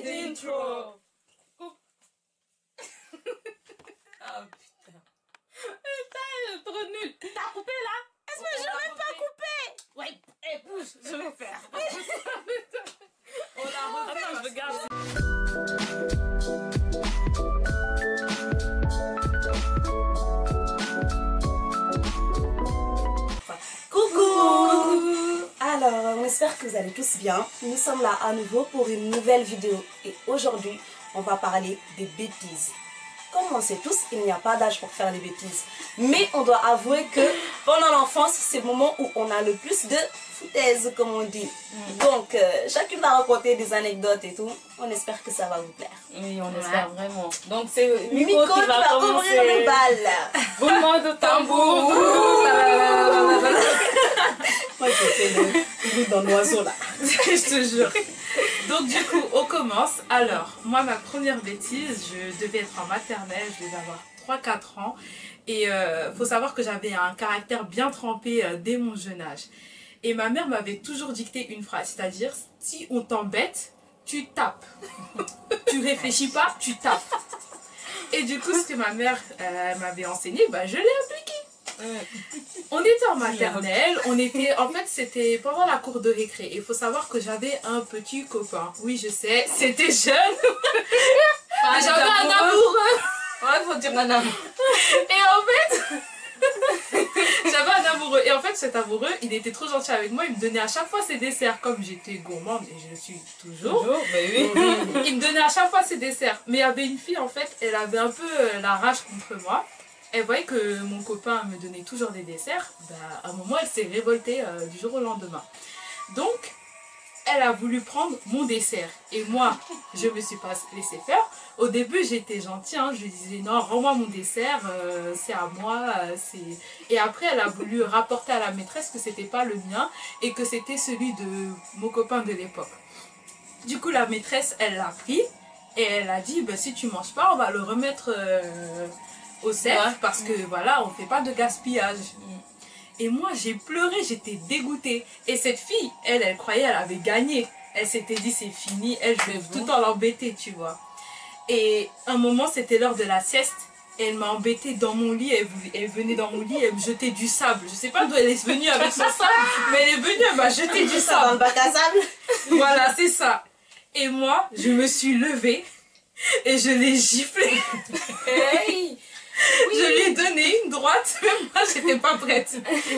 Play the intro. Ah putain. Putain, trop nul. T'as coupé là? Est-ce que je vais pas couper? Ouais, bouge, je vais faire. On a refait. Attends, je regarde. Coucou! Alors, on espère que vous allez tous bien. Nous sommes là à nouveau pour une nouvelle vidéo. Et aujourd'hui, on va parler des bêtises. Comme on sait tous, il n'y a pas d'âge pour faire des bêtises. Mais on doit avouer que pendant l'enfance, c'est le moment où on a le plus de foutaise, comme on dit. Donc, chacune va raconter des anecdotes et tout. On espère que ça va vous plaire. Oui, on espère vraiment. Donc, c'est Miko qui va ouvrir le bal. Roulement de tambour. Moi, je fais le bruit dans l'oiseau là. Je te jure. Donc du coup, on commence. Alors, moi, ma première bêtise, je devais être en maternelle, je devais avoir 3-4 ans. Et faut savoir que j'avais un caractère bien trempé dès mon jeune âge. Et ma mère m'avait toujours dicté une phrase, c'est-à-dire, si on t'embête, tu tapes. Tu réfléchis pas, tu tapes. Et du coup, ce que ma mère m'avait enseigné, bah, je l'ai appliqué. On était en maternelle, en fait c'était pendant la cour de récré et il faut savoir que j'avais un petit copain. Oui je sais, c'était jeune. J'avais un amoureux. Ouais, faut dire un amoureux. Et en fait, j'avais un amoureux. Et en fait cet amoureux, il était trop gentil avec moi, il me donnait à chaque fois ses desserts comme j'étais gourmande et je le suis toujours. Mais oui. Il me donnait à chaque fois ses desserts. Mais il y avait une fille en fait, elle avait un peu la rage contre moi. Elle voyait que mon copain me donnait toujours des desserts, bah, à un moment elle s'est révoltée du jour au lendemain. Donc, elle a voulu prendre mon dessert. Et moi, je me suis pas laissée faire. Au début, j'étais gentille, hein, je lui disais non, rends-moi mon dessert, c'est à moi. Et après, elle a voulu rapporter à la maîtresse que c'était pas le mien et que c'était celui de mon copain de l'époque. Du coup, la maîtresse, elle l'a pris et elle a dit bah, si tu manges pas, on va le remettre. Au cerf parce que voilà on fait pas de gaspillage. Et moi j'ai pleuré, j'étais dégoûtée et cette fille elle croyait elle avait gagné, elle s'était dit c'est fini, elle je vais tout le temps l'embêter tu vois. Et un moment c'était l'heure de la sieste et elle m'a embêtée dans mon lit, elle venait dans mon lit et elle me jetait du sable, je sais pas d'où elle est venue avec son sable mais elle est venue, elle m'a jeté du sable dans le bac à sable. Voilà c'est ça. Et moi je me suis levée et je l'ai giflé. Hey. Oui. Je lui ai donné une droite, même moi j'étais pas prête.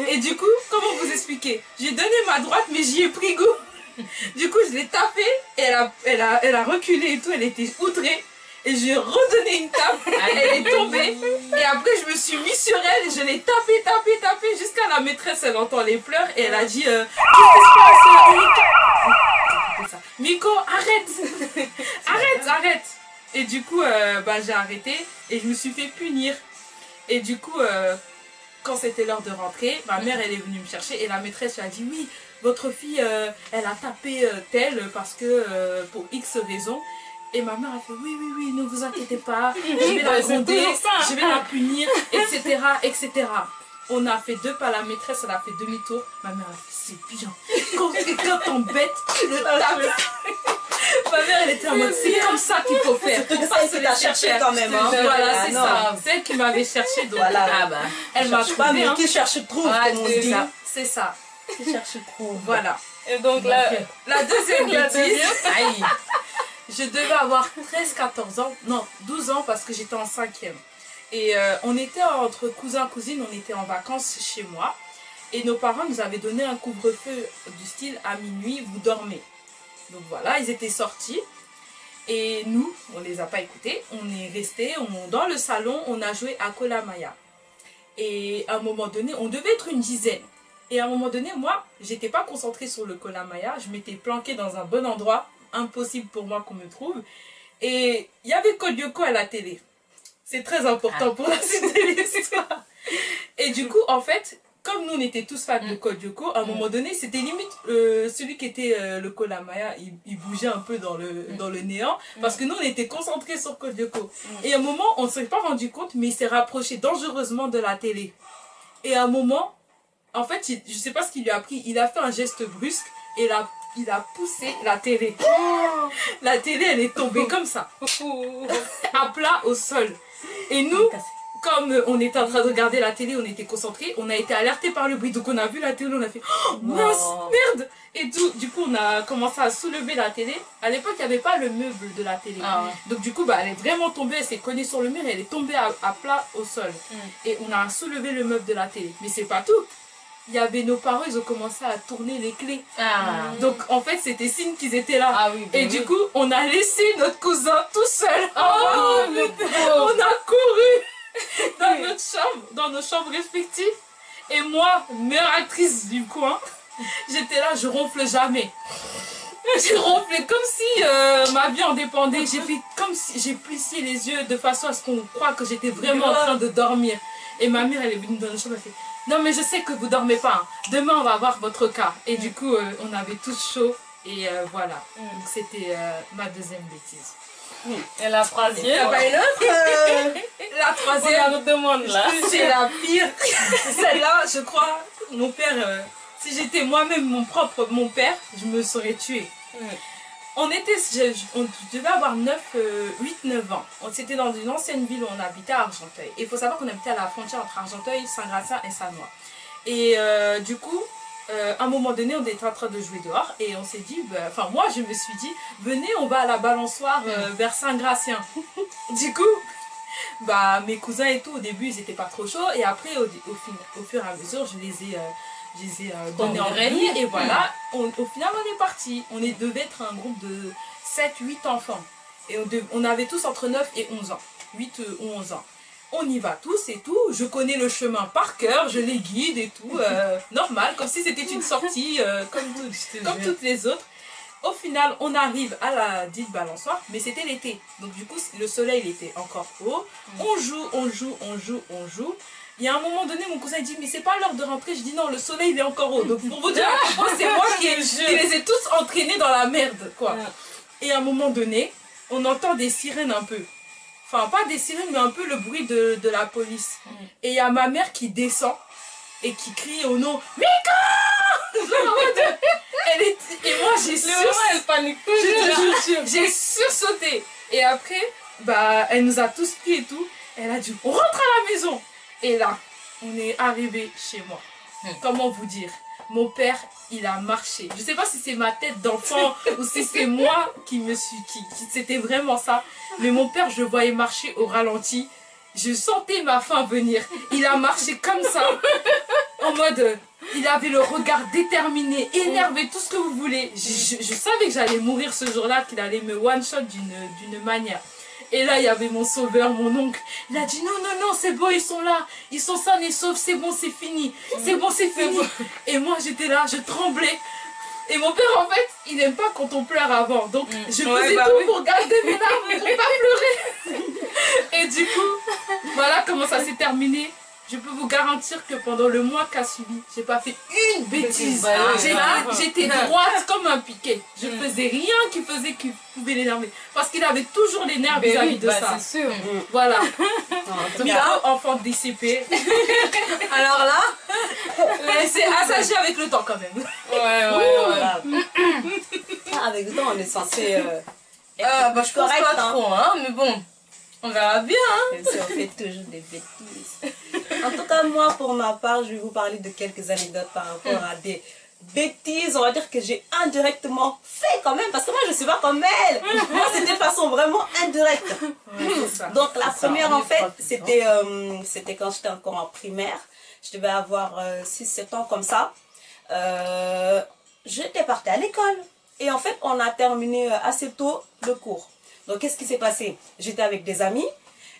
Et du coup, comment vous expliquer? J'ai donné ma droite mais j'y ai pris goût. Du coup je l'ai tapée et elle a reculé et tout, elle était outrée. Et je lui ai redonné une tape, elle est tombée. Et après je me suis mis sur elle et je l'ai tapée jusqu'à la maîtresse, elle entend les pleurs et elle a dit qu'est-ce qui se passe, Erika? Miko, arrête, arrête. Et du coup, bah, j'ai arrêté et je me suis fait punir. Et du coup, quand c'était l'heure de rentrer, ma mère elle est venue me chercher et la maîtresse elle a dit oui, votre fille elle a tapé telle parce que pour X raison. Et ma mère a fait oui, ne vous inquiétez pas, je vais la gronder, je vais la punir, etc. etc. On a fait 2 pas, la maîtresse elle a fait demi-tour. Ma mère a fait c'est bien. Quand quelqu'un t'embête, tu le tapes. Ma mère elle était en mode c'est comme ça qu'il faut faire. C'est celle qui t'a cherché quand même. Hein. Voilà c'est ça. Celle qui m'avait cherché donc voilà. Elle m'a pas mais qui cherche trouve comme on dit. C'est ça. Qui cherche trouve. Voilà. Et donc la deuxième bêtise. Je devais avoir 13-14 ans, non 12 ans parce que j'étais en 5e. Et on était entre cousins cousines, on était en vacances chez moi. Et nos parents nous avaient donné un couvre-feu du style à minuit, vous dormez. Donc voilà, ils étaient sortis. Et nous, on les a pas écoutés. On est restés dans le salon, on a joué à Kolamaya. Et à un moment donné, on devait être une dizaine. Et à un moment donné, moi, j'étais pas concentrée sur le Kolamaya. Je m'étais planquée dans un bon endroit. Impossible pour moi qu'on me trouve. Et il y avait Code Lyoko à la télé. C'est très important pour la suite de l'histoire. Et du coup, en fait, comme nous on était tous fans de Code Lyoko, à un moment donné, c'était limite celui qui était le Kolamaya, il bougeait un peu dans le néant, parce que nous on était concentrés sur Code Lyoko. Et à un moment, on ne s'est pas rendu compte, mais il s'est rapproché dangereusement de la télé. Et à un moment, en fait, je ne sais pas ce qu'il lui a pris, il a fait un geste brusque, et il a poussé la télé. La télé, elle est tombée comme ça, à plat au sol. Et nous, comme on était en train de regarder la télé, on était concentrés, on a été alertés par le bruit. Donc on a vu la télé, on a fait oh, mince, merde. Et tout, du coup, on a commencé à soulever la télé. À l'époque, il n'y avait pas le meuble de la télé. Donc du coup, bah, elle est vraiment tombée, elle s'est cognée sur le mur et elle est tombée à plat au sol. Et on a soulevé le meuble de la télé. Mais c'est pas tout. Il y avait nos parents, ils ont commencé à tourner les clés. Donc en fait, c'était signe qu'ils étaient là. Et du coup, on a laissé notre cousin tout seul. On a couru dans nos chambres respectives. Et moi, meilleure actrice du coin, j'étais là, je ronfle jamais. J'ai ronflé comme si ma vie en dépendait. J'ai fait comme si j'ai plissé les yeux de façon à ce qu'on croit que j'étais vraiment en train de dormir. Et ma mère, elle est venue dans notre chambre, elle fait non mais je sais que vous dormez pas, hein. Demain on va voir votre cas. Et du coup on avait tous chaud et voilà. Donc c'était ma deuxième bêtise. Et la troisième, la troisième, demande là. C'est la pire. Celle-là, je crois, mon père, si j'étais moi-même mon père, je me serais tuée. On devait avoir 8-9 ans. C'était dans une ancienne ville où on habitait à Argenteuil. Et il faut savoir qu'on habitait à la frontière entre Argenteuil, Saint-Gratien et Sannois. Et du coup, à un moment donné, on était en train de jouer dehors et on s'est dit, enfin moi je me suis dit, venez on va à la balançoire vers Saint-Gratien. Du coup, bah, mes cousins et tout, au début ils n'étaient pas trop chauds et après au fur et à mesure je les ai donnés envie et voilà, au final on est parti. On devait être un groupe de 7-8 enfants et on avait tous entre 9 et 11 ans, 8 ou 11 ans. On y va tous et tout, je connais le chemin par cœur, je les guide et tout, normal, comme si c'était une sortie comme toutes les autres. Au final, on arrive à la dite balançoire, mais c'était l'été. Donc du coup, le soleil il était encore haut. On joue. Il y a un moment donné, mon cousin dit, mais c'est pas l'heure de rentrer. Je dis non, le soleil il est encore haut. Donc pour vous dire, c'est moi qui les ai tous entraînés dans la merde, quoi. Et à un moment donné, on entend des sirènes un peu. Enfin, pas des sirènes, mais un peu le bruit de la police. Et il y a ma mère qui descend et qui crie au nom « Mika !» Et moi, j'ai sursauté. Et après, bah, elle nous a tous pris et tout. Elle a dit « On rentre à la maison !» Et là, on est arrivé chez moi. Comment vous dire? Mon père, il a marché. Je sais pas si c'est ma tête d'enfant ou si c'est moi qui c'était vraiment ça. Mais mon père, je le voyais marcher au ralenti. Je sentais ma faim venir. Il a marché comme ça. En mode, il avait le regard déterminé, énervé, tout ce que vous voulez. Je savais que j'allais mourir ce jour-là, qu'il allait me one-shot d'une manière. Et là, il y avait mon sauveur, mon oncle. Il a dit non, c'est bon, ils sont là. Ils sont sains et saufs, c'est bon, c'est fini. C'est bon, c'est fini. Et moi, j'étais là, je tremblais. Et mon père, en fait, il n'aime pas quand on pleure avant. Donc, je faisais tout pour garder mes larmes, pour pas pleurer. Et du coup, voilà comment ça s'est terminé. Je peux vous garantir que pendant le mois qui a suivi, j'ai pas fait une bêtise. J'étais droite comme un piquet. Je faisais rien qui pouvait l'énerver. Parce qu'il avait toujours les nerfs vis-à-vis de ça. C'est sûr. Voilà. Enfant DCP. Alors là, c'est assagé avec le temps quand même. Ouais. Avec le temps, on est censé être je pense correct, pas trop, hein, mais bon. On verra bien, hein. Même si on fait toujours des bêtises. En tout cas, moi, pour ma part, je vais vous parler de quelques anecdotes par rapport à des bêtises, on va dire que j'ai indirectement fait quand même, parce que moi, je ne suis pas comme elle. Moi, c'était de façon vraiment indirecte. Donc, la première, en fait, c'était quand j'étais encore en primaire. Je devais avoir 6-7 ans comme ça. J'étais partie à l'école. Et en fait, on a terminé assez tôt le cours. Donc, qu'est-ce qui s'est passé? J'étais avec des amis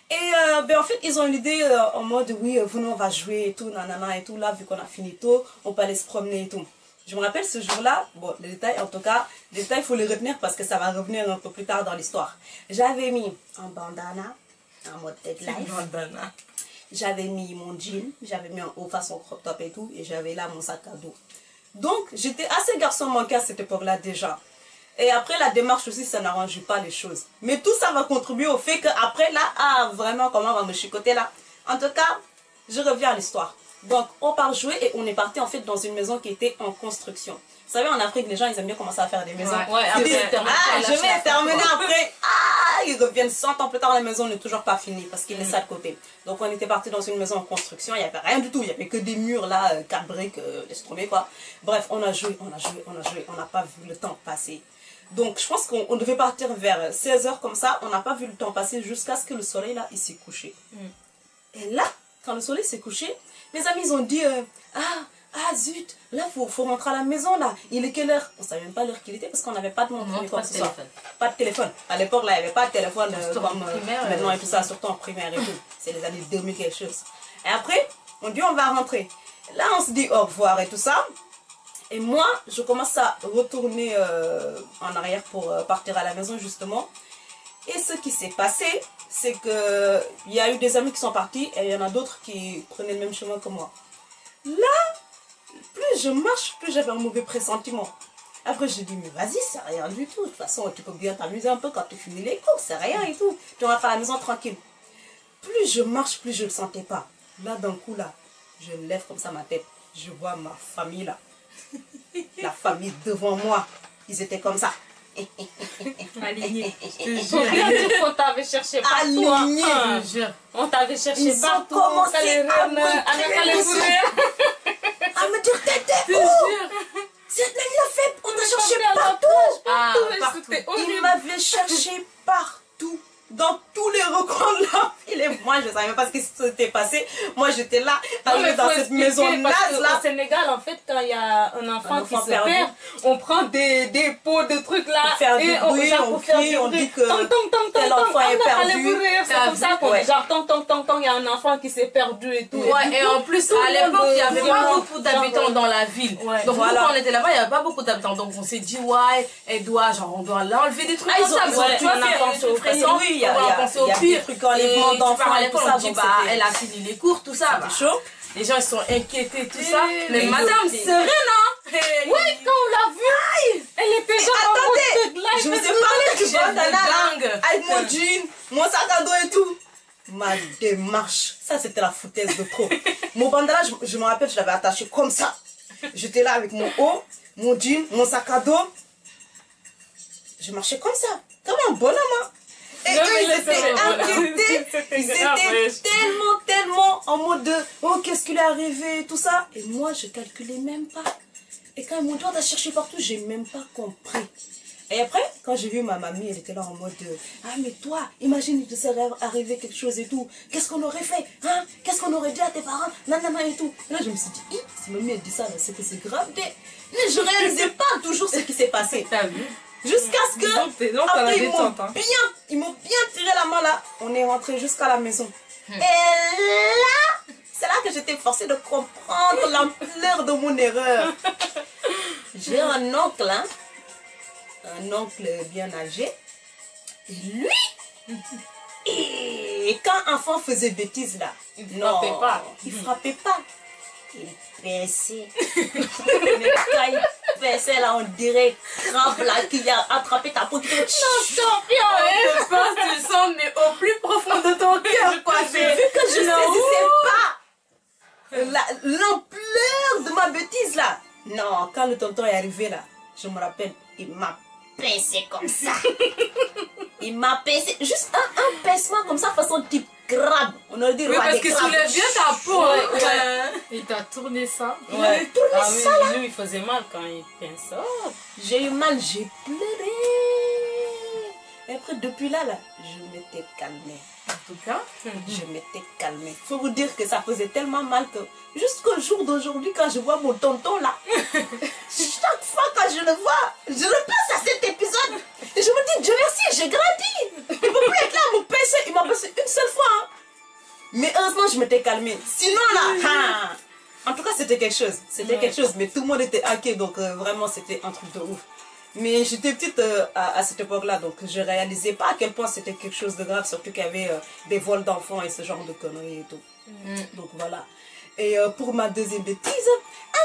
et en fait, ils ont une idée en mode, oui, venez, on va jouer et tout, nanana et tout. Là, vu qu'on a fini tôt, on peut aller se promener et tout. Je me rappelle ce jour-là, bon, les détails, en tout cas, les détails, il faut les retenir parce que ça va revenir un peu plus tard dans l'histoire. J'avais mis un bandana en mode deadline. J'avais mis mon jean, j'avais mis un haut façon crop top et tout, et j'avais là mon sac à dos. Donc, j'étais assez garçon manqué à cette époque-là déjà. Et après, la démarche aussi, ça n'arrange pas les choses. Mais tout ça va contribuer au fait qu'après, là, vraiment, comment on va me chicoter là. En tout cas, je reviens à l'histoire. Donc, on part jouer et on est parti en fait dans une maison qui était en construction. Vous savez, en Afrique, les gens, ils aiment bien commencer à faire des maisons. Ouais, Ils disent, après, je vais terminer après. Ils reviennent 100 ans plus tard, la maison n'est toujours pas finie parce qu'ils laissent ça de côté. Donc, on était parti dans une maison en construction. Il n'y avait rien du tout. Il n'y avait que des murs là, 4 briques, laisse tomber quoi. Bref, on a joué. On n'a pas vu le temps passer. Donc, je pense qu'on devait partir vers 16 h comme ça. On n'a pas vu le temps passer jusqu'à ce que le soleil là, il s'est couché. Et là, quand le soleil s'est couché, mes amis ils ont dit ah zut, là faut rentrer à la maison là. Il est quelle heure? On savait même pas l'heure qu'il était parce qu'on n'avait pas de montre. Pas de téléphone. À l'époque là, il n'y avait pas de téléphone comme maintenant et tout ça, surtout en primaire et tout. C'est les années 2000 quelque chose. Et après, on dit on va rentrer. Là on se dit au revoir et tout ça. Et moi, je commence à retourner en arrière pour partir à la maison justement. Et ce qui s'est passé, c'est que il y a eu des amis qui sont partis et il y en a d'autres qui prenaient le même chemin que moi. Là, plus je marche, plus j'avais un mauvais pressentiment. Après, je dis, mais vas-y, c'est rien du tout. De toute façon, tu peux bien t'amuser un peu quand tu finis les cours, c'est rien et tout. Tu rentres à la maison tranquille. Plus je marche, plus je ne le sentais pas. Là, d'un coup, là, je lève comme ça ma tête. Je vois ma famille là. La famille devant moi. Ils étaient comme ça. Aligné. On t'avait cherché partout. Aligné. On t'avait cherché Ils partout. ont commencé à me dire t'étais où? Cette année l'a fait. On t'a cherché partout. Ils m'avaient cherché partout. Dans tous les recoins de la ville. Et moi, je ne savais même pas ce qui s'était passé. Moi, j'étais là, dans cette maison naze là. Au Sénégal, en fait, quand il y a un enfant qui se perd, on prend des pots de trucs là. Et on crie, on dit que tel enfant est perdu. C'est comme ça qu'on dit genre tong, il y a un enfant qui s'est perdu et tout. Ouais, et en plus, à l'époque, il n'y avait pas beaucoup d'habitants dans la ville. Donc, nous, quand on était là-bas, il n'y avait pas beaucoup d'habitants. Donc, on s'est dit, ouais, on doit l'enlever des trucs comme ça. Il y a des trucs enlèvement d'enfants et tout ça. Donc elle a fini les cours, tout ça. C'est chaud. Les gens ils sont inquiétés, tout ça. Mais madame sereine, hein. Oui, quand on l'a vue, elle était genre attendez, je vous ai parlé du bandana avec mon jean, mon sac à dos et tout. Ma démarche, ça c'était la foutaise de trop. Mon bandana, je me rappelle, je l'avais attaché comme ça. J'étais là avec mon haut, mon jean, mon sac à dos. Je marchais comme ça, comme un bonhomme. Et eux, ils étaient inquiétés, ils étaient tellement en mode de « Oh, qu'est-ce qui lui est arrivé ?» tout ça. Et moi, je calculais même pas. Et quand ils m'ont dit « On t'a cherché partout », j'ai même pas compris. Et après, quand j'ai vu ma mamie, elle était là en mode de « Ah, mais toi, imagine, il te serait arrivé quelque chose et tout. Qu'est-ce qu'on aurait fait, hein? Qu'est-ce qu'on aurait dit à tes parents? Nanana et tout. » Et là, je me suis dit « Si mamie, elle dit ça, c'est que c'est grave. » Mais je réalisais pas toujours ce qui s'est passé. T'as vu? Jusqu'à ce que après, ils m'ont bien tiré la main là. On est rentré jusqu'à la maison. Et là, c'est là que j'étais forcée de comprendre l'ampleur de mon erreur. J'ai un oncle, hein, un oncle bien âgé. Et lui, et quand enfant faisait bêtise là, il frappait pas. Il frappait pas. Il baissait. Mais quand il baissait là, on dirait crampe là qui a attrapé ta peau. Non, champion! Je pense que tu sens, mais au plus profond de ton cœur, quoi. Vu que je ne saisissais pas l'ampleur de ma bêtise là. Non, quand le tonton est arrivé là, je me rappelle, il m'a pincé comme ça. Il m'a pincé, juste un pincement comme ça, façon type crabe. On aurait dit oui, parce qu'il soulève bien ta peau. Il t'a tourné ça. Il a tourné ça là. Lui, il faisait mal quand il pince. J'ai eu mal, j'ai pleuré. Et après, depuis là, je m'étais calmée. En tout cas, je m'étais calmée. Faut vous dire que ça faisait tellement mal que jusqu'au jour d'aujourd'hui, quand je vois mon tonton là, chaque fois quand je le vois, je repense à cet épisode. Et je me dis, Dieu merci, j'ai grandi. Il ne peut plus être là à me pincer. Il m'a pincé une seule fois. Hein. Mais heureusement, je m'étais calmée. Sinon là, en tout cas, c'était quelque chose. C'était quelque chose. Mais tout le monde était inquiet. Donc vraiment, c'était un truc de ouf. Mais j'étais petite à cette époque-là, donc je réalisais pas à quel point c'était quelque chose de grave, surtout qu'il y avait des vols d'enfants et ce genre de conneries et tout. Donc voilà. Et pour ma deuxième bêtise,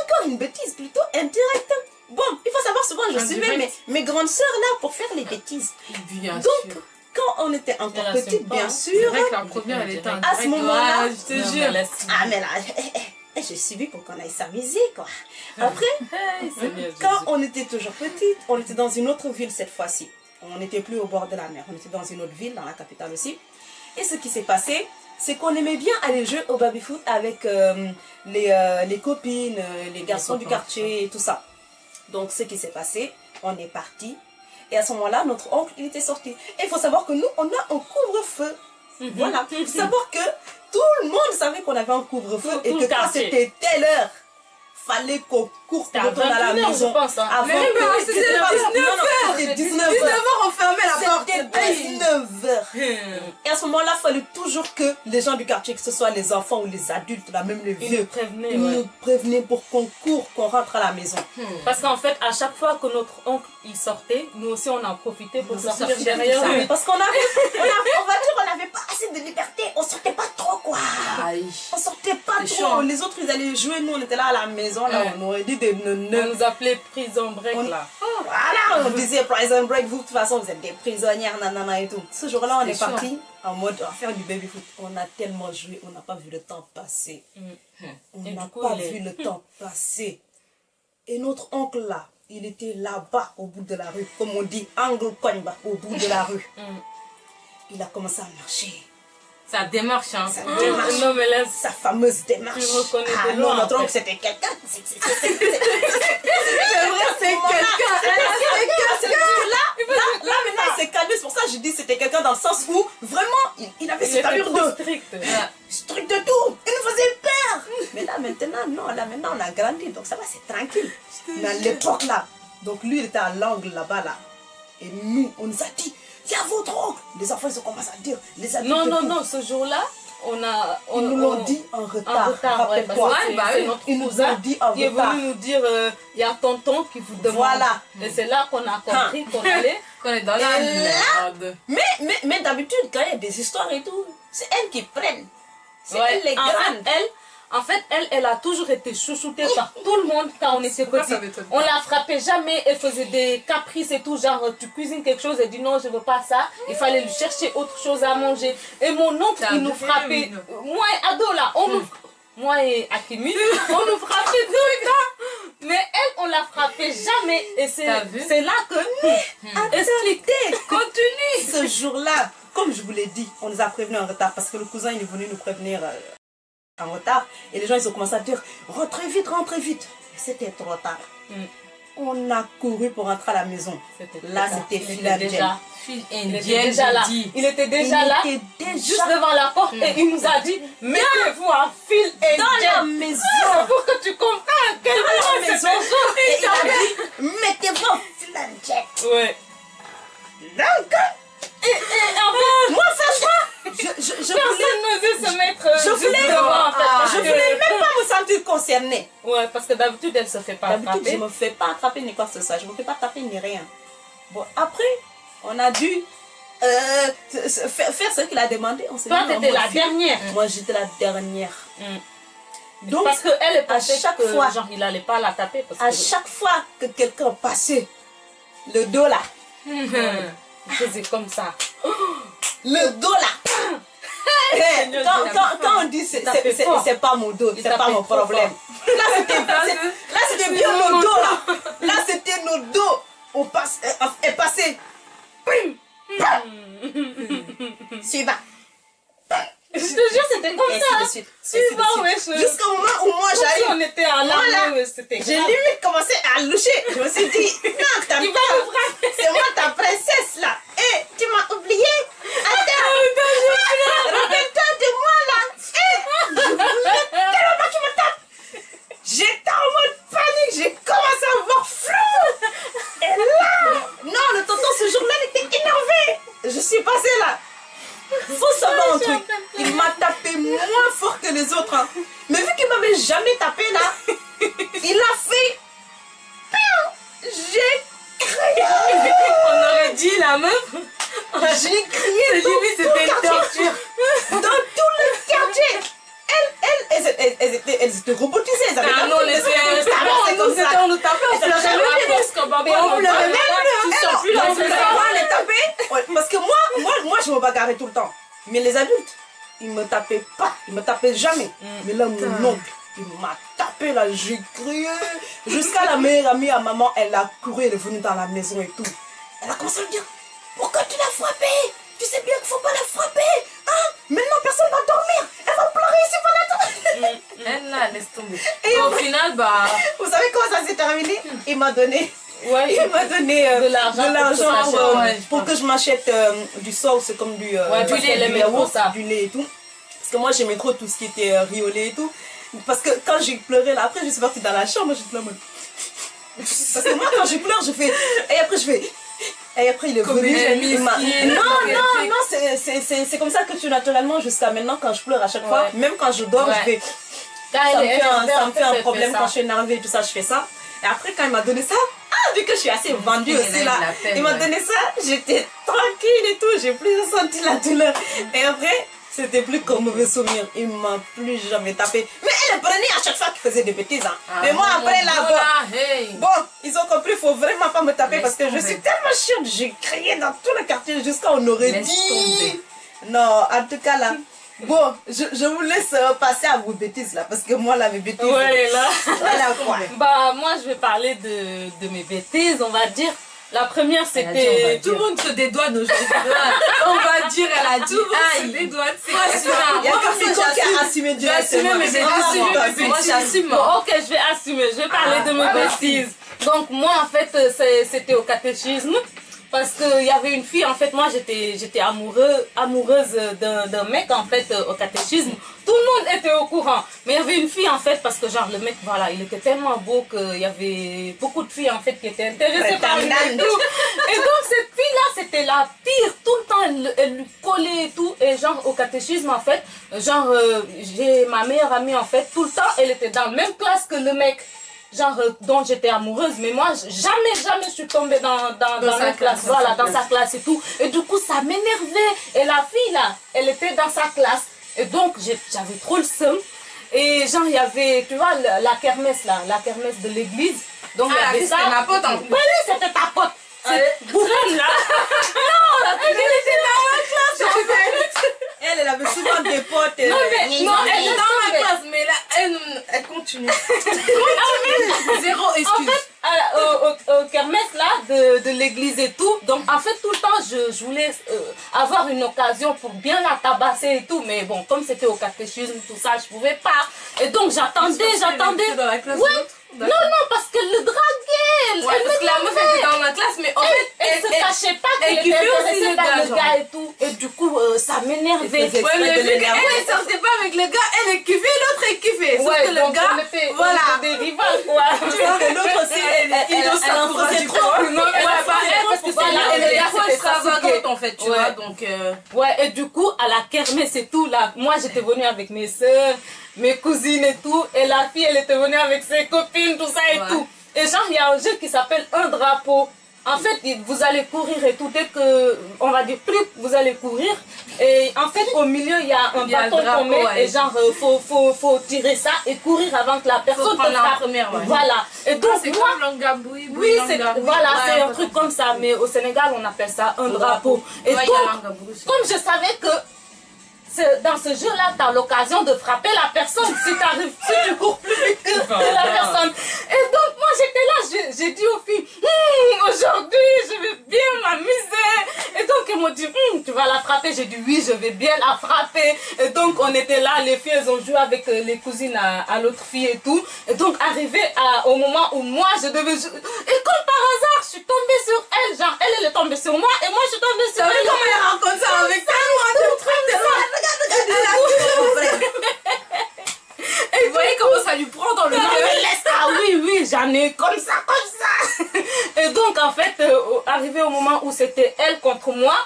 encore une bêtise plutôt indirecte. Bon, il faut savoir, souvent je suivais mes grandes sœurs là pour faire les bêtises. Donc, quand on était encore petite, bien sûr, c'est vrai que la première, elle était à ce moment-là, je te jure. Ah mais là, Et j'ai suivi pour qu'on aille s'amuser, quoi. Après, quand on était toujours petite, on était dans une autre ville cette fois-ci. On n'était plus au bord de la mer, on était dans une autre ville, dans la capitale aussi. Et ce qui s'est passé, c'est qu'on aimait bien aller jouer au baby-foot avec les copines, les garçons du quartier et tout ça. Donc ce qui s'est passé, on est parti. Et à ce moment-là, notre oncle, il était sorti. Et il faut savoir que nous, on a un couvre-feu. Voilà. Il faut savoir que tout le monde savait qu'on avait un couvre-feu et que quand c'était telle heure, fallait qu'on court pour retourner à la maison. Avant que c'était 19h, on fermait la porte. C'était 19h. Et à ce moment-là, il fallait toujours que les gens du quartier, que ce soit les enfants ou les adultes, là, même les vieux, ils nous prévenaient pour qu'on court, qu'on rentre à la maison. Parce qu'en fait, à chaque fois que notre oncle il sortait, nous aussi on en profitait pour sortir derrière lui. Parce qu'on n'avait pas assez de liberté. On sortait pas trop, quoi. On sortait pas trop. Les autres, ils allaient jouer. Nous, on était là à la maison. Là, on aurait dit des neuneux. On nous appelait prison break, là. Voilà, on disait prison break. Vous, de toute façon, vous êtes des prisonnières, nanana et tout. Ce jour-là, on est parti en mode à faire du baby foot. On a tellement joué, on n'a pas vu le temps passer. On n'a pas vu le temps passer. Et notre oncle, là, il était là-bas, au bout de la rue. Comme on dit, angle cogne, au bout de la rue. Il a commencé à marcher. Sa démarche, hein. Non, mais là, sa fameuse démarche. Tu reconnais ah non, notre oncle, c'était quelqu'un. C'est vrai, c'est quelqu'un. Là, maintenant, il s'est calmé. C'est pour ça que je dis c'était quelqu'un dans le sens où, vraiment, il avait cette allure de... strict de tout. Il nous faisait peur. Mais là, maintenant, non. Là, maintenant, on a grandi. Donc, ça va, c'est tranquille. Mais à l'époque, là, donc lui, il était à l'angle là-bas, là. Et nous, on nous a dit... Il y a votre oncle. Les enfants, ils ont commencé à dire. Les adultes non, ce jour-là, ils nous l'ont dit en retard. Rappelle-toi. Ils nous ont dit en retard. Il est venu nous dire, il y a tonton qui vous demande. Voilà. Et c'est là qu'on a compris qu'on est dans la merde. Mais d'habitude, quand il y a des histoires et tout, c'est elles qui prennent. C'est elles les grandes. En fait, elle a toujours été chouchoutée par tout le monde quand on était petits. On la frappait jamais, elle faisait des caprices et tout, genre tu cuisines quelque chose, elle dit non, je veux pas ça. Il fallait lui chercher autre chose à manger. Et mon oncle, il nous frappait. Moi et Ado là, moi et Akimi, on nous frappait tout le temps. Mais elle, on la frappait jamais. Et c'est là que... Expliquez, continue. Ce jour-là, comme je vous l'ai dit, on nous a prévenus en retard parce que le cousin il est venu nous prévenir... en retard et les gens ils ont commencé à dire rentrez vite. C'était trop tard. On a couru pour rentrer à la maison. Là c'était fil indienne. Il était déjà là, juste devant la porte et il nous a dit mettez-vous en fil indienne dans la maison pour que tu comprennes quelle maison. Et il a dit mettez-vous en fil indienne. Ouais. Donc et en fait, moi franchement personne n'osait se mettre je voulais même pas me sentir concernée. Ouais, parce que d'habitude elle se fait pas attraper. D'habitude je me fais pas attraper ni quoi que ce soit. Je me fais pas taper ni rien. Bon après on a dû faire ce qu'il a demandé. Toi t'étais la dernière. Moi j'étais la dernière. Donc parce que elle est passée à chaque fois genre il allait pas la taper parce à chaque fois que quelqu'un passait le dos là. Il faisait comme ça. Le dos là. Quand on dit c'est pas mon dos, c'est pas mon problème. Là c'était bien nos dos là. Là c'était nos dos. On est passé. Suivant. Je te jure c'était comme ça. Suivant ouais. Jusqu'au moment où moi j'arrive. On était à l'armée, c'était grave. J'ai limite commencé à loucher. Je me suis dit non t'as pas. C'est moi ta princesse là. Et tu m'as oublié. Rappelle-toi de moi là. Je voulais tellement pas que tu me tapes. J'étais en mode panique. J'ai commencé à voir flou. Et là, non, le tonton ce jour-là il était énervé. Je suis passée là. Faut savoir un truc. Il m'a tapé moins fort que les autres. Hein. Mais vu qu'il m'avait jamais tapé là, il a fait. J'ai crié. On aurait dit la meuf. J'ai crié c'était torture. Dans tout le quartier. Elles étaient robotisées. Elles avaient on nous tapait. On pleurait même. Parce que moi je me bagarrais tout le temps. Mais les adultes, ils me tapaient pas. Ils me tapaient jamais. Mais là, mon oncle, Il m'a tapé là, j'ai crié. Jusqu'à la meilleure amie à maman, elle a couru, elle est venue dans la maison et tout. Elle a commencé à me dire, pourquoi tu l'as frappée? Tu sais bien qu'il ne faut pas la frapper. Hein? Maintenant, personne va dormir. Elle va pleurer ici pendant tout. Elle là, laisse tomber. Et au final, bah... Vous savez comment ça s'est terminé? Il m'a donné... Ouais, il m'a donné de l'argent pour que je m'achète du sauce, comme du lait et tout. Parce que moi j'aimais trop tout ce qui était riz au lait et tout. Parce que quand j'ai pleuré là, après je suis partie dans la chambre, j'étais là mode. Parce que moi quand je pleure, je fais. Et après je fais. Et après il est venu. Non, c'est comme ça que tu naturellement jusqu'à maintenant quand je pleure à chaque fois. Même quand je dors, je fais. Ça me fait un problème quand je suis énervée et tout ça, je fais ça. Et après quand il m'a donné ça, vu que je suis assez vendue aussi là, il m'a donné ça, j'étais tranquille et tout, j'ai plus senti la douleur. Et après, c'était plus qu'un mauvais souvenir, il m'a plus jamais tapé. Mais elle le prenait à chaque fois qu'il faisait des bêtises. Hein. Mais moi après là, bon, ils ont compris, il faut vraiment pas me taper parce que je suis tellement chiante, j'ai crié dans tout le quartier jusqu'à on aurait dit. Non, en tout cas là. Bon, je vous laisse passer à vos bêtises là, parce que moi là, mes bêtises. Ouais, là. Voilà quoi. Bah, moi je vais parler de mes bêtises, on va dire. La première c'était. Tout le monde se dédouane aujourd'hui. On va dire, elle a dit. Tout le monde se dédouane. C'est quoi? Il y a que Miko qui a assumé directement. Moi j'assume. Bon, ok, je vais assumer, je vais parler de mes bêtises. Donc, moi en fait, c'était au catéchisme. Parce qu'il y avait une fille, en fait, moi j'étais amoureuse d'un mec, en fait, au catéchisme. Tout le monde était au courant. Mais il y avait une fille, en fait, parce que genre le mec, voilà, il était tellement beau qu'il y avait beaucoup de filles, en fait, qui étaient intéressées par lui et tout. Et donc cette fille-là, c'était la pire. Tout le temps, elle lui collait et tout. Et genre au catéchisme, en fait, genre, j'ai ma meilleure amie, en fait, tout le temps, elle était dans la même classe que le mec. Genre dont j'étais amoureuse, mais moi jamais je suis tombée dans sa classe, voilà, dans sa classe et tout. Et du coup ça m'énervait. Et la fille là, elle était dans sa classe. Et donc j'avais trop le seum. Et genre il y avait, tu vois, la kermesse là, la kermesse de l'église. Donc il y avait ça. C'était ma pote en plus. Oui, c'était ta pote. Cette bourrine là. Non, elle était dans ma classe. Elle avait souvent des potes. Non, mais elle est dans ma classe, mais là, elle continue. Zéro excuse. En fait, au kermesse là, de l'église et tout, donc en fait, tout le temps, je voulais avoir une occasion pour bien la tabasser et tout, mais bon, comme c'était au catéchisme, tout ça, je pouvais pas. Et donc, j'attendais. Dans la classe Non, parce qu'elle le draguait. Ouais, parce que la meuf était dans ma classe, mais en fait, elle se cachait pas qu'elle était intéressée par le gars et tout. Et du coup, ça m'énervait. Ouais, mais vu qu'elle sortait pas avec le gars, elle est kiffée, l'autre est kiffée. Sauf que le gars, voilà. Des rivales, quoi. L'autre aussi, elle en faisait trop. Non, parce que elle est trop extravagante en fait, tu vois. Donc, ouais, et du coup, à la kermesse et tout, là, moi j'étais venue avec mes soeurs, mes cousines et tout, et la fille, elle était venue avec ses copines, tout ça et tout. Et genre, il y a un jeu qui s'appelle un drapeau. En fait, vous allez courir et tout, dès que, on va dire, plus vous allez courir, et en fait, au milieu, il y a un bâton qu'on met, et genre, faut tirer ça et courir avant que la personne te frappe. Voilà. Et donc, c'est moi, comme l'angaboui. oui, voilà, c'est un truc comme ça, mais au Sénégal, on appelle ça un drapeau. Et donc, comme je savais que dans ce jeu-là, tu as l'occasion de frapper la personne si tu cours plus vite que la personne. Et donc, moi, j'étais là, j'ai dit aux filles, aujourd'hui, je vais bien m'amuser. Et donc, elles m'ont dit, tu vas la frapper. J'ai dit, oui, je vais bien la frapper. Et donc, on était là, les filles, elles ont joué avec les cousines à l'autre fille et tout. Et donc, arrivé au moment où moi, je devais jouer. Et comme par hasard, je suis tombée sur elle. Genre, elle est tombée sur moi et moi, je suis tombée sur elle. Comment elle raconte ça avec et vous voyez comment ça lui prend dans le cœur. Ah oui, j'en ai comme ça. Et donc, en fait, arrivé au moment où c'était elle contre moi,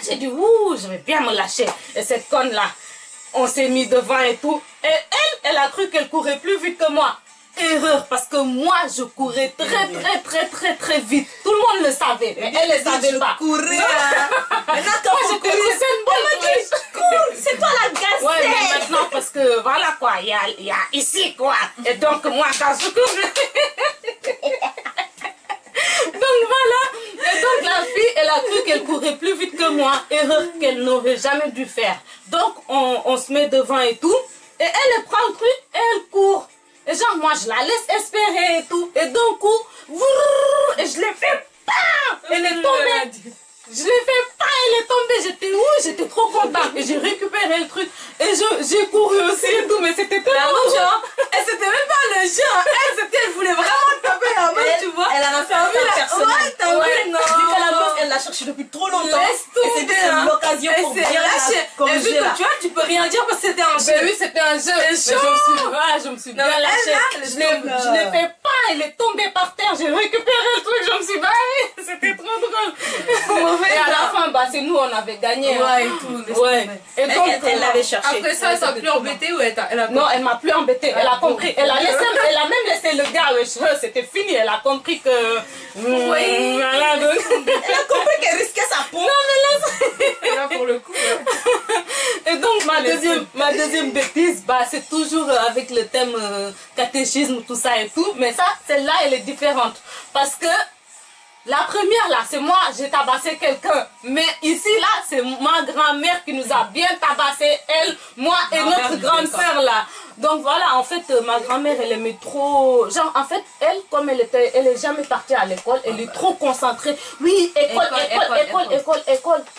j'ai dit, je vais bien me lâcher. Et cette conne-là, on s'est mis devant et tout. Et elle a cru qu'elle courait plus vite que moi. Erreur, parce que moi, je courais très vite. Tout le monde le savait, mais elle ne savait pas. Courais. Maintenant, quand moi, je courais, c'est toi la gasse. Ouais, mais maintenant, parce que voilà quoi, il y a ici quoi. Et donc, moi, quand je courais. Donc voilà. Et donc, la fille, elle a cru qu'elle courait plus vite que moi. Erreur qu'elle n'aurait jamais dû faire. Donc, on se met devant et tout. Et elle prend le truc et elle court. Et genre, moi, je la laisse espérer et tout. Et d'un coup, et je l'ai fait, bam, elle est tombée. Je l'ai fait pas, elle est tombée, j'étais où? J'étais trop contente. Et j'ai récupéré le truc. Et j'ai couru aussi et tout, mais c'était tellement genre, et c'était même pas le jeu. Elle voulait vraiment taper la meuf, tu vois. Elle en a fait un peu personnel. Ouais, t'as vu, non. Vu que la meuf, elle l'a cherché depuis trop longtemps. Laisse tout. Et c'était l'occasion pour bien lâcher. Et vu que tu vois, tu peux rien dire parce que c'était un jeu. Mais oui, c'était un jeu. Mais je me suis bien lâchée. Je l'ai fait pas, elle est tombée par terre. J'ai récupéré le truc, je me suis barrée. C'était trop drôle. Et à la fin, bah, c'est nous, on avait gagné. Ouais, et tout. Ouais. Et donc, elle l'avait cherché. Après ça, elle t'a plus embêtée ou elle a... Non, elle m'a plus embêtée. Elle a compris. Elle a même laissé le gars. C'était fini. Elle a compris que. Oui. Voilà, donc. Elle a compris qu'elle risquait sa peau. Non, mais là, pour le coup. Et donc, ma deuxième bêtise, bah, c'est toujours avec le thème catéchisme, tout ça et tout. Mais ça, celle-là, elle est différente. Parce que. La première là, c'est moi, j'ai tabassé quelqu'un. Mais ici là, c'est ma grand-mère qui nous a bien tabassé, elle, moi et notre grande sœur là. Donc voilà, en fait, ma grand-mère, elle aimait trop... Genre, en fait, elle, comme elle est jamais partie à l'école, elle est trop concentrée. Oui, école.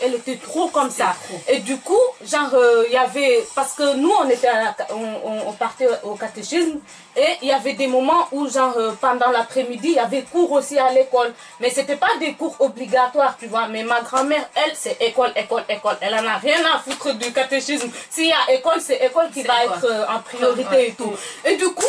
Elle était trop comme ça. Et du coup, genre, il y avait... Parce que nous, on partait au catéchisme. Et il y avait des moments où, genre, pendant l'après-midi, il y avait cours aussi à l'école. Mais c'était pas des cours obligatoires, tu vois. Mais ma grand-mère, elle, c'est école. Elle en a rien à foutre du catéchisme. S'il y a école, c'est école qui va être en priorité et tout. Et du coup,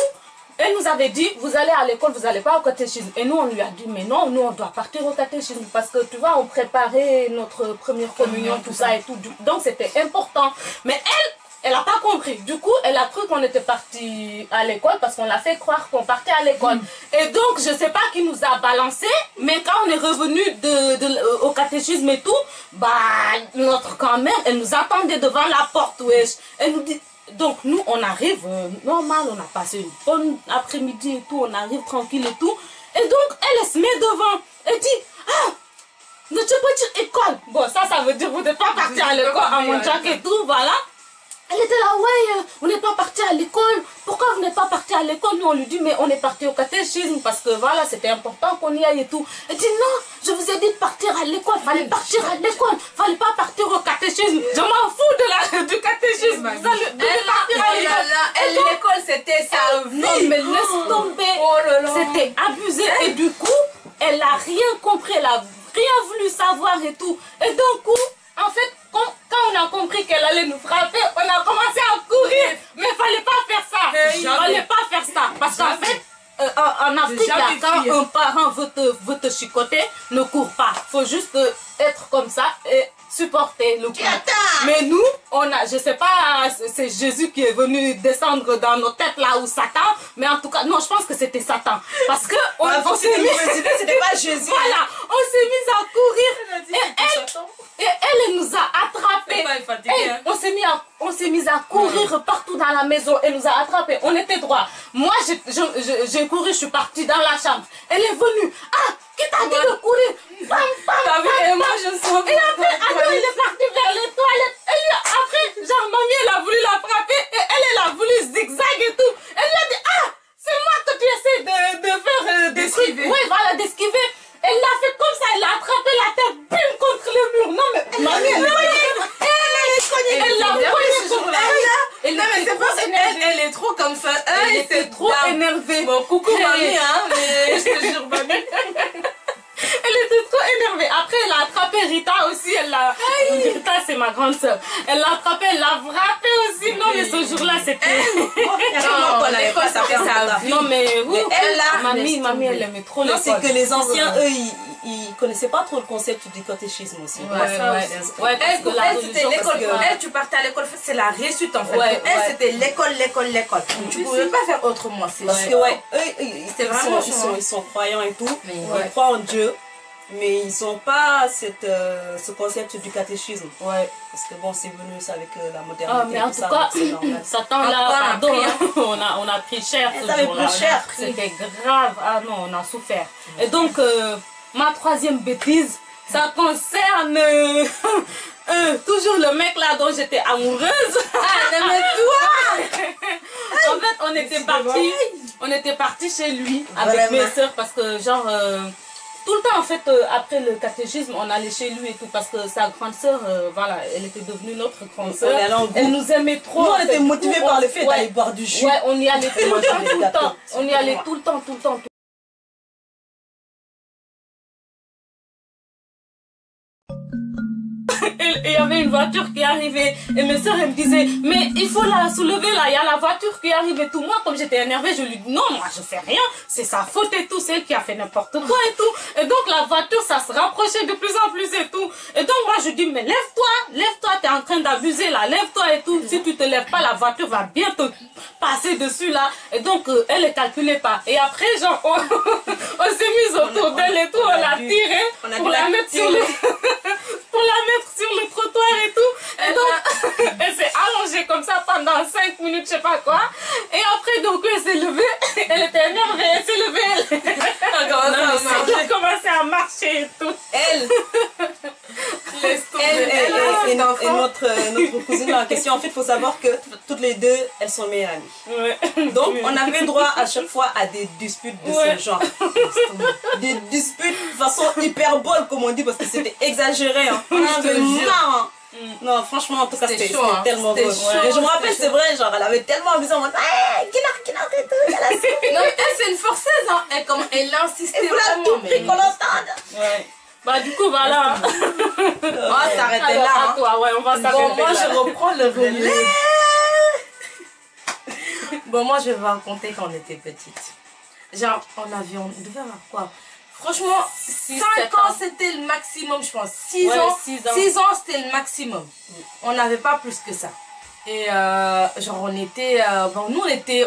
elle nous avait dit, vous allez à l'école, vous n'allez pas au catéchisme. Et nous, on lui a dit, mais non, nous, on doit partir au catéchisme. Parce que, tu vois, on préparait notre première communion, tout ça et tout. Donc, c'était important. Mais elle n'a pas compris. Du coup, elle a cru qu'on était parti à l'école parce qu'on l'a fait croire qu'on partait à l'école. Et donc, je ne sais pas qui nous a balancé, mais quand on est revenu au catéchisme et tout, bah, notre grand-mère, elle nous attendait devant la porte, wesh. Elle nous dit... Donc nous on arrive normal, on a passé une bonne après-midi et tout, on arrive tranquille et tout. Et donc elle se met devant, elle dit ah, ne tu peux dire école. Bon ça veut dire vous n'êtes pas parti à l'école à Montjac et tout, voilà. Elle était là, ouais, on n'est pas parti à l'école. Pourquoi vous n'êtes pas parti à l'école? Nous, on lui dit, mais on est parti au catéchisme parce que voilà, c'était important qu'on y aille et tout. Elle dit, non, je vous ai dit de partir à l'école. Fallait partir à l'école. Fallait pas partir au catéchisme. Je m'en fous du catéchisme. Vous allez partir à l'école. L'école, c'était sa vie. Non, mais laisse tomber. C'était abusé. Et du coup, elle a rien compris. Elle a rien voulu savoir et tout. Et d'un coup, en fait, quand on a compris qu'elle allait nous frapper, on a commencé à courir. Mais il ne fallait pas faire ça. Il ne fallait pas faire ça. Parce qu'en fait, en Afrique, là, quand un parent veut te chicoter, ne cours pas. Il faut juste être comme ça et supporter le coup. Mais nous, je ne sais pas, c'est Jésus qui est venu descendre dans nos têtes là ou Satan. Mais en tout cas, non, je pense que c'était Satan. Parce que on s'est mis... C'était pas Jésus. Voilà, on s'est mis à courir. Et elle nous a attrapés. On s'est mis à courir partout dans la maison. Elle nous a attrapés. On était droit. Moi, j'ai couru, je suis partie dans la chambre. Elle est venue. Ah, qui t'a dit de courir? Bam, bam, et moi, je sens. Et après, il est parti vers les toilettes. Et après, genre, mamie, elle a voulu la frapper. Et elle a voulu zigzag et tout. Elle lui a dit, ah, c'est moi que tu essaies de faire d'esquiver. Oui, voilà, d'esquiver. Elle l'a fait comme ça, elle a attrapé la tête, bim, contre le mur. Non, mais mamie, elle l'a cognée. Non, mais c'est pas elle est trop comme ça. Elle était trop énervée. Bon, coucou mamie, hein, mais je te jure, mamie. Elle était trop énervée. Après, elle a attrapé Rita aussi. Rita, c'est ma grande soeur. Elle l'a attrapée, elle l'a frappée aussi. Non, mais ce jour-là, c'était... Non, mais oui, mamie, elle aimait trop l'école. C'est que les anciens, eux, ils connaissaient pas trop le concept du catéchisme aussi. Elle, tu partais à l'école, c'est la réussite en fait. Elle, c'était l'école. Tu pouvais pas faire autrement. Parce que, ils sont croyants et tout. Ils croient en Dieu. Mais ils n'ont pas ce concept du catéchisme. Parce que bon, c'est venu ça avec la modernité. Mais en tout cas, Satan là, pardon, on a pris cher ce jour-là. C'était grave. Ah non, on a souffert. Et donc, ma troisième bêtise, ça concerne toujours le mec là dont j'étais amoureuse. Ah, mais toi en fait, on était partis chez lui avec mes soeurs parce que genre tout le temps en fait après le catéchisme on allait chez lui et tout parce que sa grande sœur voilà elle était devenue notre grande sœur. Elle nous aimait trop. Nous on était motivés par le fait d'aller boire du jus. Ouais, on y allait tout le temps. On y allait tout le temps. Et il y avait une voiture qui arrivait et mes soeurs elles me disaient mais il faut la soulever là, il y a la voiture qui arrive et tout. Moi comme j'étais énervée je lui dis non moi je fais rien, c'est sa faute et tout, c'est elle qui a fait n'importe quoi et tout. Et donc la voiture ça se rapprochait de plus en plus et tout. Et donc moi je dis mais lève-toi, t'es en train d'abuser là, lève-toi et tout. Si tu te lèves pas la voiture va bien te passer dessus là. Et donc elle ne calculait pas. Et après genre on s'est mis autour d'elle et tout, on l'a tirée pour la mettre sur le... pour la mettre sur le trottoir et tout. Et donc, elle s'est allongée comme ça pendant 5 minutes, je sais pas quoi. Et après, donc, elle s'est levée. Elle était énervée, elle s'est levée. Elle a commencé à marcher et tout. Et notre cousine en question, en fait, il faut savoir que toutes les deux, elles sont meilleures amies. Ouais. Donc, on avait droit à chaque fois à des disputes de ce genre. Des disputes de façon hyperbole, comme on dit, parce que c'était exagéré. Hein. On avait marre. Non, franchement, en tout cas, c'était tellement beau. Et je me rappelle, c'est vrai, genre, elle avait tellement abusé en mode Kinar et tout. Non, mais elle, c'est une forceuse, hein. Elle insistait vraiment. Elle voulait tout prix qu'on l'entende. Ouais. Bah, du coup, voilà. On va s'arrêter là. Hein. Toi, ouais, on va s'arrêter bon, moi, je reprends le relais. Bon, moi, je vais vous raconter quand on était petite. Genre, on devait avoir quoi? Franchement, 5 ans, c'était le maximum, je pense. 6 ans, 6 ans c'était le maximum. On n'avait pas plus que ça. Et genre, on était... bon, nous, on était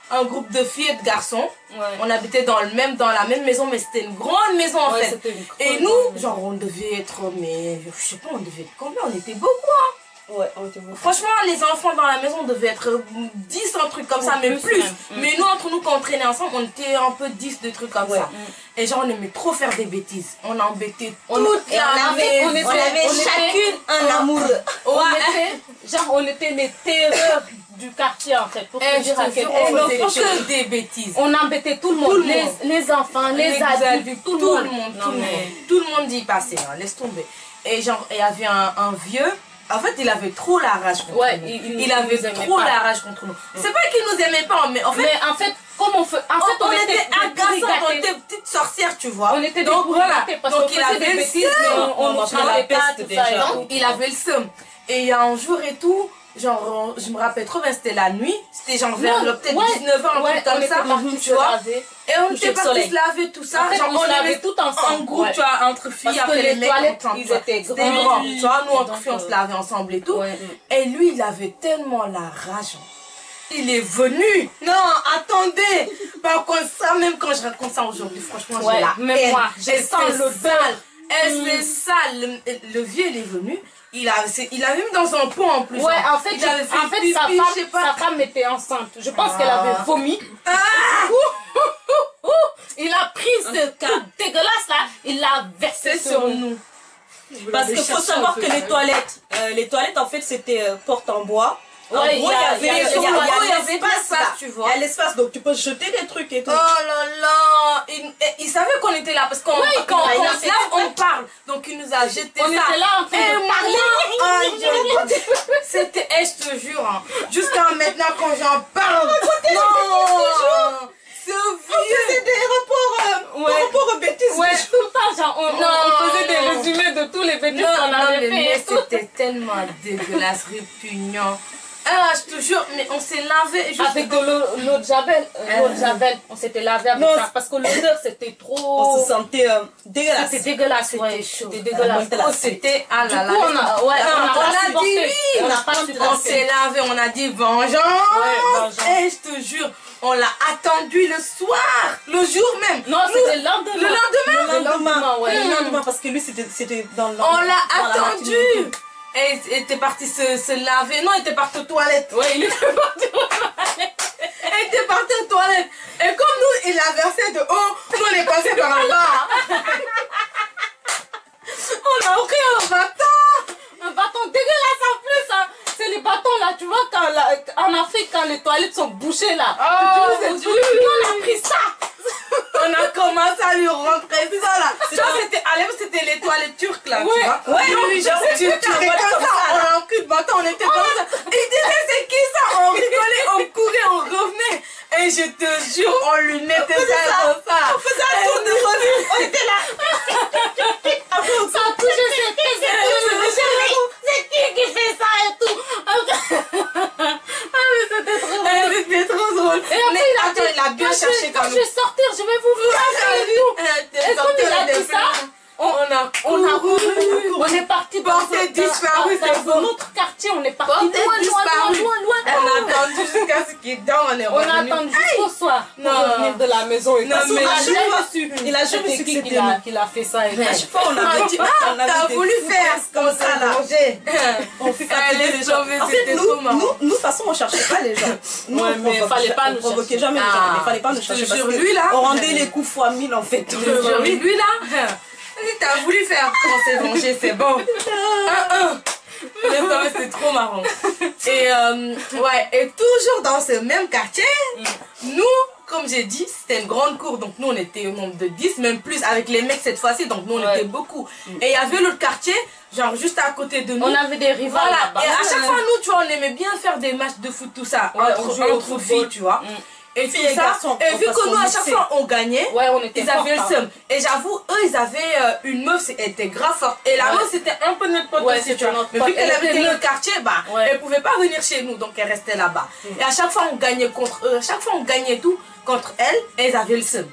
un groupe de filles et de garçons. Ouais. On habitait dans la même maison, mais c'était une grande maison, en fait. Et nous, genre, on devait être... Mais je sais pas, on devait être combien? On était beaucoup, hein. Ouais, on était beaucoup. Franchement, les enfants dans la maison devaient être 10, un truc comme ça, mais plus. Mais nous, entre nous, quand on traînait ensemble, on était un peu 10, des trucs comme ça. Et genre, on aimait trop faire des bêtises. On embêtait toute la maison. On avait chacune un amoureux. On était les terreurs du quartier, en fait. Pour te dire à quel point on faisait des bêtises. On embêtait tout le monde. Les enfants, les adultes, tout le monde. Tout le monde y passait, hein, laisse tomber. Et genre, il y avait un vieux. En fait, il avait trop la rage contre nous. Il avait trop la rage contre nous. C'est pas qu'il nous aimait pas, mais en fait, comme on fait, en fait, on était agaçantes, on était petites sorcières, tu vois. On était donc voilà. Donc il avait le seum. On parlait pas tout ça. Donc il avait le seum. Et il y a un jour et tout, genre, je me rappelle trop bien, c'était la nuit. C'était genre vers peut-être 19 ans, un truc comme ça, tu vois. Et on était partis se laver, tout ça. Genre, on lavait tout ensemble. En groupe, tu vois, entre filles, après les mecs, ils étaient grands. Tu vois, nous, entre filles, on se lavait ensemble et tout. Et lui, il avait tellement la rage. Il est venu. Non, attendez. Par contre, ça, même quand je raconte ça aujourd'hui, franchement, j'ai la même moi, j'ai sens l'odeur. C'est sale. Le vieux, il est venu. Il avait mis dans un pot en plus. Ouais, en fait, sa femme était enceinte. Je pense qu'elle avait vomi. Il a pris ce truc dégueulasse là, il l'a versé sur nous. Parce qu'il faut savoir que les toilettes en fait c'était porte en bois. Ouais, il y avait l'espace là, tu vois. Il y a l'espace, donc tu peux jeter des trucs et tout. Oh là là, il savait qu'on était là parce qu'on quand on se lave, on parle. Donc il nous a jeté ça. On était là en train de parler. C'était, je te jure, hein, jusqu'à maintenant quand j'en parle. Non, c'est vieux. C'est des rapports aux bêtises. Ouais, tout le temps, genre, on faisait des résumés de tous les bêtises qu'on avait fait. C'était tellement dégueulasse, répugnant. Ah, je te jure, mais on s'est lavé avec de l'eau de javel. On s'était lavé avec ça parce que l'odeur c'était trop. On se sentait dégueulasse. C'était dégueulasse, c'était dégueulasse. C'était ah là là. On a dit oui. On s'est lavé, on a dit vengeance. Et je te jure, on l'a attendu le soir, le jour même. Non, c'était le lendemain. Le lendemain, parce que lui c'était dans le lendemain. On l'a attendu. Et il était parti se laver. Non, il était parti aux toilettes. Ouais, il était parti aux toilettes. Il était parti aux toilettes. Et comme nous, il a versé de haut, nous on est passé par en bas. On a pris un bâton. Un bâton dégueulasse en plus. Hein. C'est les bâtons là, tu vois, en Afrique, les toilettes sont bouchées là. Oh, Nous, on a pris ça. On a commencé à lui rentrer ça là. Tu vois, à l'époque, c'était les toilettes turques là. Ouais. Tu vois? Oui, genre, tu fais comme ça, on encule, on était comme ça. Il disait, c'est qui ça? On rigolait, on courait, on revenait. Et je te jure, on lui mettait ça comme ça. On faisait un tour de revue. On était là. Ça touchait ses fesses et tout. C'est qui fait ça et tout. Ah mais c'était trop drôle. C'était trop drôle. Et après, il a bien cherché quand quand même. je vais sortir, je vais vous frapper et tout. Et comme il a dit ça, on a couru. On est parti dans un autre quartier. On est parti loin. On a attendu jusqu'à ce qu'il dorme. On a attendu jusqu'au soir pour revenir de la maison. Il a jamais su que c'était nous qu'il a fait ça. Et à chaque fois, on avait dit, t'as voulu faire comme ça là. On fatiguait les gens. En fait, nous, de toute façon, on cherchait pas les gens. Nous, Ouais, mais fallait pas nous provoquer chercher. jamais les gens. Il fallait pas nous chercher parce lui, là, que on rendait les coups fois 1000 en fait. Lui là, t'as voulu faire. On s'est vengé, c'est bon. C'était trop marrant. Et ouais, et toujours dans ce même quartier, nous, comme j'ai dit, c'était une grande cour, donc nous on était au nombre de 10, même plus avec les mecs cette fois-ci, donc nous on était beaucoup. Et il y avait l'autre quartier, genre juste à côté de nous. On avait des rivales là-bas. Et à chaque fois, nous, tu vois, on aimait bien faire des matchs de foot, tout ça, entre filles, tu vois. Et filles et garçons, et vu que nous, à chaque fois, on gagnait, ils avaient le seum. Et j'avoue, eux, ils avaient une meuf, elle était grave forte. Et la meuf, c'était un peu notre pote aussi, tu vois. Mais vu qu'elle habitait dans le quartier, bah, elle pouvait pas venir chez nous, donc elle restait là-bas. Et à chaque fois, on gagnait contre eux. À chaque fois, on gagnait tout contre elle, et ils avaient le seum.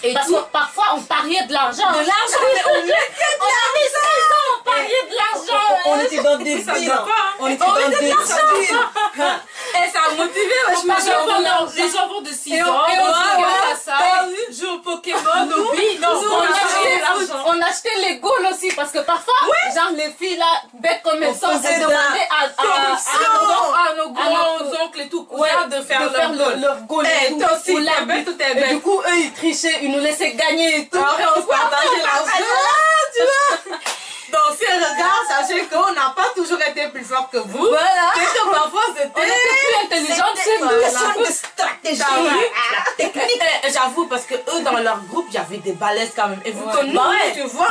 Et parce que parfois, on pariait de l'argent. De l'argent, mais on mettait de l'argent. On pariait de l'argent. On était dans des villes. On était dans des villes. Et ça a motivé, les enfants de 6 ans, on jouent au Pokémon, au billes. On achetait les gaules aussi parce que parfois, genre les filles là, bêtes comme elles sont, elles demandaient à nos grands oncles et tout cousins de faire leur gaule et tout. Et du coup, eux ils trichaient, ils nous laissaient gagner et tout. Après, on se partageait l'argent, tu vois. Donc, si elle regarde, sachez qu'on n'a pas toujours été plus fort que vous. Voilà. C'est que parfois, c'était plus intelligente que nous. Question de stratégie. Technique. J'avoue, parce que eux, dans leur groupe, il y avait des balaises quand même. Et vu que nous, tu vois,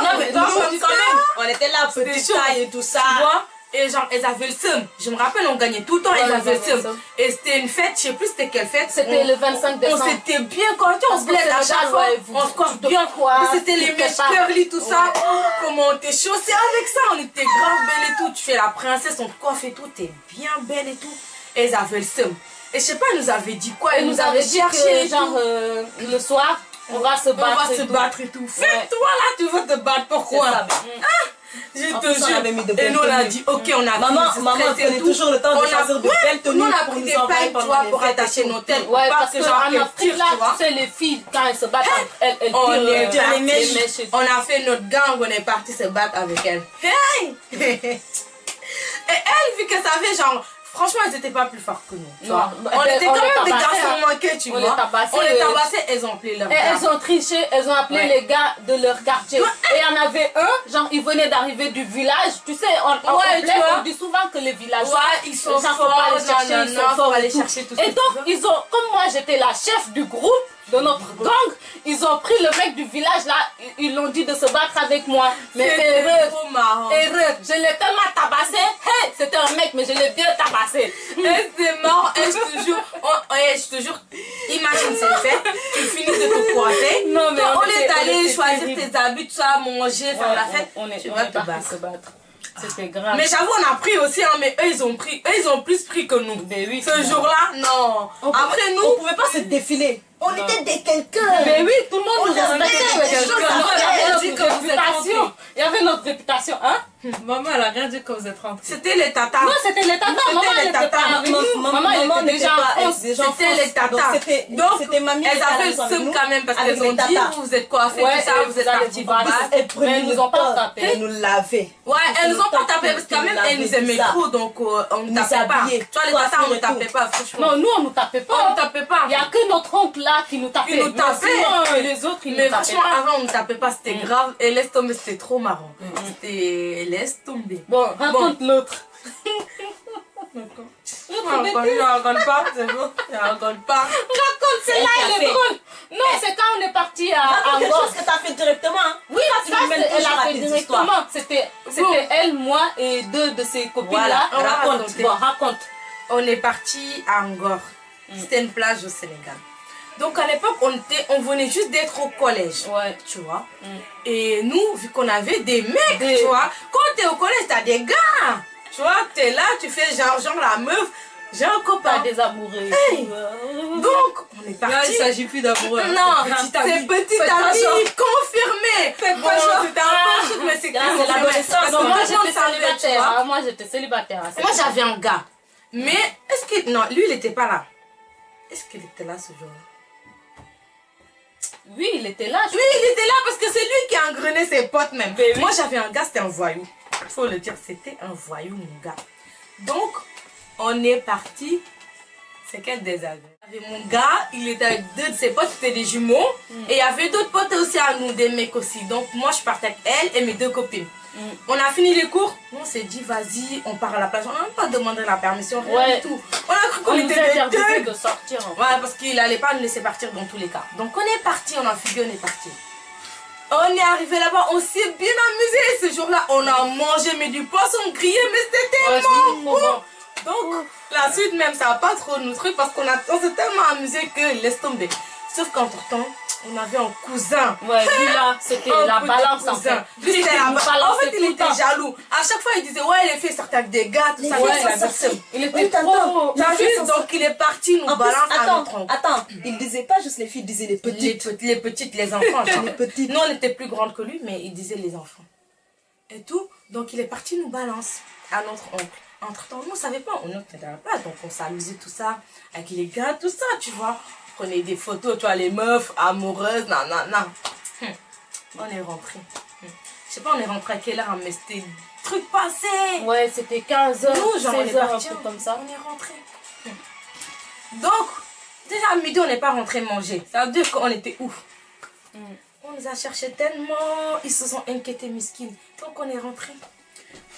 on était là, petite taille et tout ça. Tu vois. Et genre, elles avaient le seum. Je me rappelle, on gagnait tout le temps, elles avaient le seum. Et c'était une fête, je sais plus c'était quelle fête. C'était le 25 décembre. On s'était bien compté, on se plaisait à chaque fois. On se coiffe bien. C'était les mèches curly, tout ça. Comment on était chaussés avec ça, on était grave belle et tout. Tu fais la princesse, on te coiffe et tout, t'es bien belle et tout. Et elles avaient le seum. Et je sais pas, elles nous avaient dit quoi? Elles nous avaient dit que genre le soir, on va se battre. On va se battre et tout. Fais-toi là, tu veux te battre, pourquoi? Je te jure. Et nous on a dit ok, on a maman prenait toujours le temps de choisir de belles tenues pour nous envoyer pendant les pour attacher nos têtes. Ouais, parce que genre en Afrique là, tu sais les filles quand elles se battent entre elles, elles tirent les mèches. On a fait notre gang, on est parti se battre avec elles. Et elle, vu qu'elle savait genre franchement, elles n'étaient pas plus fortes que nous. Tu vois. On était quand même des garçons manqués, tu vois. On les tabassait, elles ont appelé leur gars. Elles ont triché, elles ont appelé les gars de leur quartier. Et il y en avait un, genre, il venait d'arriver du village. Tu sais, on dit souvent que les villageois, ils sont forts, ils sont forts aller chercher tout ça. Et donc, ils ont, comme moi j'étais la chef du groupe, de notre gang, ils ont pris le mec du village là, ils l'ont dit de se battre avec moi. Mais erreur, je l'ai tellement tabassé. Hey, c'était un mec, mais je l'ai bien tabassé. Et c'est marrant, et je te jure, imagine c'est fait, tu finis de te coiffer. Non, mais on est allé choisir tes habits, tout ça, manger, faire la fête. Tu vas te battre. C'était grave. Mais j'avoue, on a pris aussi, hein, mais eux ils ont plus pris que nous. Mais oui, ce jour-là, non. Après nous, on pouvait pas se défiler. On était des quelqu'un. Mais oui, tout le monde nous respectait. Il y avait notre réputation, hein? Maman, elle a rien dit quand vous êtes rentrés. C'était les tatas. Non, c'était les tatas. Maman, elle était pas avec nous. Maman, elle était déjà en France. C'était les tatas. Donc, elles avaient le seum quand même parce qu'elles ont dit, vous êtes coiffés, tout ça, vous êtes partis vous battre. Mais elles nous ont pas tapé. Elles nous lavaient. Ouais, elles nous ont pas tapé parce que quand même, elles nous aimaient trop, donc on ne tapait pas. Tu vois, les tatas, on ne tapait pas, franchement. Non, nous, on ne tapait pas. On ne tapait pas. Il n'y a que notre oncle là qui nous tapait. Il nous tapait. Les autres, ils nous mais tapaient franchement, pas. avant, on ne tapait pas, c'était grave. Et laisse tomber, c'était trop marrant. C'était laisse tomber. Bon, raconte l'autre. Je raconte pas, c'est bon. Je raconte pas. Raconte, c'est là, elle est drôle. Non, c'est quand on est parti à quelque chose que tu as fait directement. Hein. Oui, ça, elle a fait directement. C'était elle, moi et deux de ses copines-là. Voilà, raconte. Bon, raconte. On est parti à Angor. C'était une plage au Sénégal. Donc à l'époque, on venait juste d'être au collège. Ouais. Tu vois. Et nous, vu qu'on avait des mecs, tu vois, quand tu es au collège, tu as des gars. Tu vois, tu es là, tu fais genre la meuf. J'ai un copain. Des amoureux. Hey. Donc, on est parti. Là, il ne s'agit plus d'amoureux. Non, c'est petit ami confirmé. Bon, c'était un peu truc, mais c'est l'adolescence. Moi, j'étais célibataire. Moi, j'étais célibataire. Moi, j'avais un gars. Mais, est-ce que... Non, lui, il n'était pas là. Est-ce qu'il était là ce jour-là? Oui, il était là. Oui, il était là parce que c'est lui qui a engrené ses potes même. Oui. Moi, j'avais un gars, c'était un voyou. Il faut le dire, c'était un voyou, mon gars. Donc, on est parti. C'est quel désagréable. Mon gars, il était avec deux de ses potes, c'était des jumeaux. Et il y avait d'autres potes aussi à nous, des mecs aussi. Donc, moi, je partais avec elle et mes deux copines. On a fini les cours. On s'est dit, vas-y, on part à la plage. On n'a même pas demandé la permission, rien du tout. On a cru qu'on était des deux. De sortir. Ouais, parce qu'il n'allait pas nous laisser partir dans tous les cas. Donc, on est parti, on a fugué, on est parti. On est arrivé là-bas, on s'est bien amusé. Ce jour-là, on a mangé, mais du poisson grillé, mais c'était tellement bon. Donc, la suite même, ça n'a pas trop nous truc parce qu'on s'est tellement amusé que laisse tomber. Sauf qu'entre-temps, on avait un cousin. Ouais, lui là, c'était la balance en fait. Lui, c'était la balance. En fait, il était jaloux. À chaque fois, il disait, ouais, les filles sortent avec des gars, tout ça. Il était trop... Donc, il est parti nous balancer à notre oncle. Attends, il disait pas juste les filles, il disait les petites. Les petites, les enfants. Les petites. Nous, on était plus grandes que lui, mais il disait les enfants. Et tout. Donc, il est parti nous balancer à notre oncle. Entre-temps, nous, on ne savait pas. On était dans la plage, donc on s'amusait tout ça avec les gars, tout ça, tu vois. On prenait des photos, tu vois, les meufs amoureuses, nanana. On est rentré. Je sais pas, on est rentré à quelle heure, mais c'était truc passé. Ouais, c'était 15h, nous, genre, 16h, un truc comme ça. On est rentré. Donc, déjà à midi, on n'est pas rentré manger. Ça veut dire qu'on était où? On nous a cherché tellement, ils se sont inquiétés, miskin. Donc, on est rentré.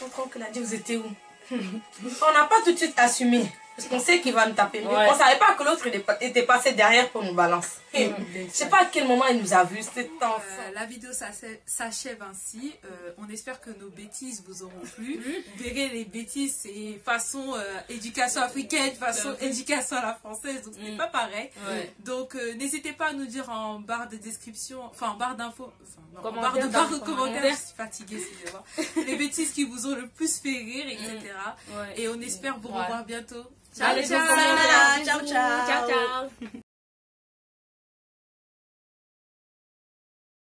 Notre oncle a dit, vous étiez où? On n'a pas tout de suite assumé. Parce qu'on sait qu'il va nous taper. Ouais. On ne savait pas que l'autre était passé derrière pour nous balancer. Je ne sais pas à quel moment il nous a vus. La vidéo s'achève ainsi. On espère que nos bêtises vous auront plu. Vous verrez, les bêtises, c'est façon éducation africaine, façon éducation à la française. Donc, ce n'est pas pareil. Ouais. Donc, n'hésitez pas à nous dire en barre de description, enfin en barre d'infos, en barre de commentaires, je suis fatiguée, excusez-moi, les bêtises qui vous ont le plus fait rire, etc. Et on espère vous revoir bientôt. Ciao, ciao. Ciao, ciao.